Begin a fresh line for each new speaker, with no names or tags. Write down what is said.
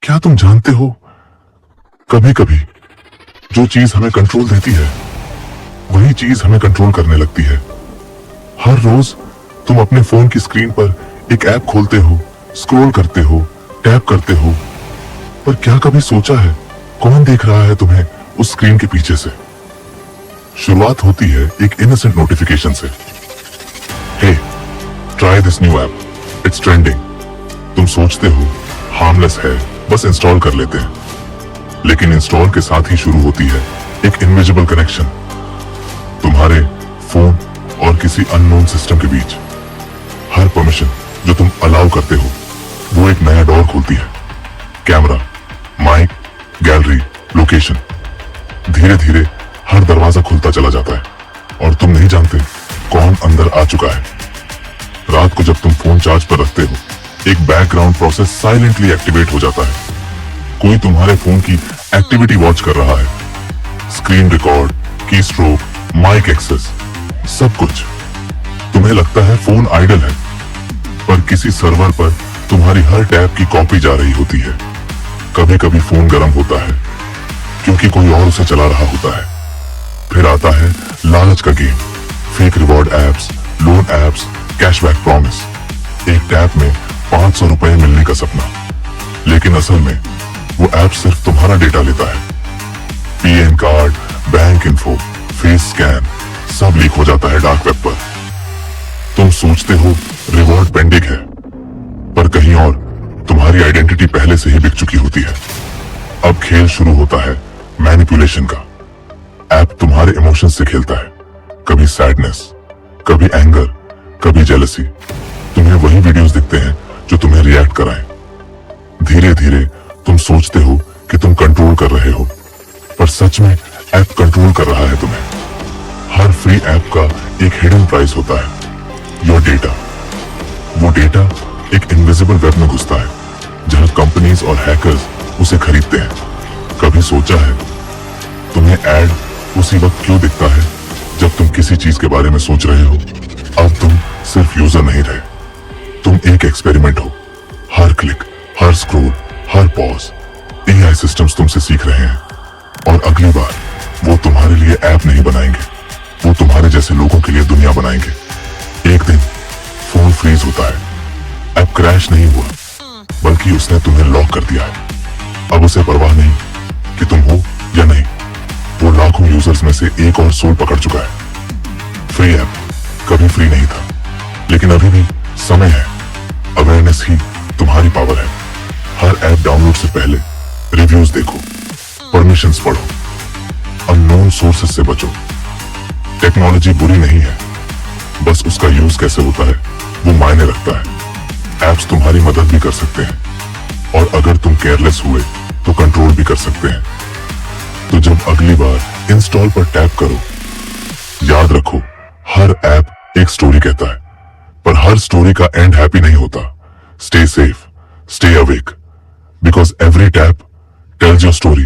क्या तुम जानते हो, कभी कभी जो चीज हमें कंट्रोल देती है वही चीज हमें कंट्रोल करने लगती है। हर रोज तुम अपने फोन की स्क्रीन पर एक ऐप खोलते हो, स्क्रॉल करते हो, टैप करते हो, पर क्या कभी सोचा है कौन देख रहा है तुम्हें उस स्क्रीन के पीछे से? शुरुआत होती है एक इनोसेंट नोटिफिकेशन से, hey try this new app, it's trending. तुम सोचते हो हार्मलेस है, बस इंस्टॉल कर लेते हैं। लेकिन इंस्टॉल के साथ ही शुरू होती है एक इनविजिबल कनेक्शन तुम्हारे फोन और किसी अननोन सिस्टम के बीच। हर परमिशन जो तुम अलाउ करते हो वो एक नया डोर खोलती है। कैमरा, माइक, गैलरी, लोकेशन, धीरे धीरे हर दरवाजा खुलता चला जाता है और तुम नहीं जानते कौन अंदर आ चुका है। रात को जब तुम फोन चार्ज पर रखते हो, एक बैकग्राउंड प्रोसेस साइलेंटली एक्टिवेट हो जाता है। कोई तुम्हारे फोन की एक्टिविटी वॉच कर रहा है, स्क्रीन रिकॉर्ड, की स्ट्रोक, माइक एक्सेस, सब कुछ। तुम्हें लगता है फोन आइडल है, पर किसी सर्वर पर तुम्हारी हर टैब की कॉपी जा रही होती है। कभी कभी फोन गर्म होता है क्योंकि कोई और उसे चला रहा होता है। फिर आता है लालच का game, fake reward apps, loan apps, cashback promise. एक टैब में 500 रुपए मिलने का सपना, लेकिन असल में वो ऐप सिर्फ तुम्हारा डेटा लेता है। PN card, bank info, face scan, सब लीक हो जाता है डार्क वेब पर। तुम सोचते हो रिवॉर्ड पेंडिंग है, पर कहीं और तुम्हारी आइडेंटिटी पहले से ही बिक चुकी होती है। अब खेल शुरू होता है मैनिपुलेशन का। ऐप तुम्हारे इमोशंस से खेलता है, कभी सैडनेस, कभी एंगर, कभी जेलसी। तुम्हें वही वीडियोस दिखते हैं जो तुम्हें रिएक्ट कराएं। धीरे धीरे तुम सोचते हो कि तुम कंट्रोल कर रहे हो, पर सच में ऐप कंट्रोल कर रहा है तुम्हें। हर फ्री ऐप का एक हिडन प्राइस होता है, योर डेटा। वो डेटा एक इनविजिबल वेब में घुसता है जहां कंपनीज और हैकर्स उसे खरीदते हैं। कभी सोचा है तुम्हें ऐड उसी वक्त क्यों दिखता है जब तुम किसी चीज के बारे में सोच रहे हो? अब तुम सिर्फ यूजर नहीं रहे, तुम एक एक्सपेरिमेंट हो। हर क्लिक, हर स्क्रॉल, हर पॉज एआई सिस्टम्स तुमसे सीख रहे हैं, और अगली बार वो तुम्हारे लिए ऐप नहीं बनाएंगे, वो तुम्हारे जैसे लोगों के लिए दुनिया बनाएंगे। एक दिन फोन फ्रीज होता है, ऐप क्रैश नहीं हुआ, बल्कि उसने तुम्हें लॉक कर दिया है। अब उसे परवाह नहीं कि तुम हो या नहीं, वो लाखों यूजर्स में से एक और सोल पकड़ चुका है। फ्री ऐप कभी फ्री नहीं था, लेकिन अभी भी समय है। अवेयरनेस ही तुम्हारी पावर है। हर ऐप डाउनलोड से पहले रिव्यूज देखो, परमिशंस पढ़ो, अननोन सोर्सेस से बचो। टेक्नोलॉजी बुरी नहीं है, बस उसका यूज कैसे होता है वो मायने रखता है। ऐप्स तुम्हारी मदद भी कर सकते हैं, और अगर तुम केयरलेस हुए तो कंट्रोल भी कर सकते हैं। तो जब अगली बार इंस्टॉल पर टैप करो, याद रखो हर ऐप एक स्टोरी कहता है, पर हर स्टोरी का एंड हैप्पी नहीं होता। Stay safe, stay awake, because every tap tells your story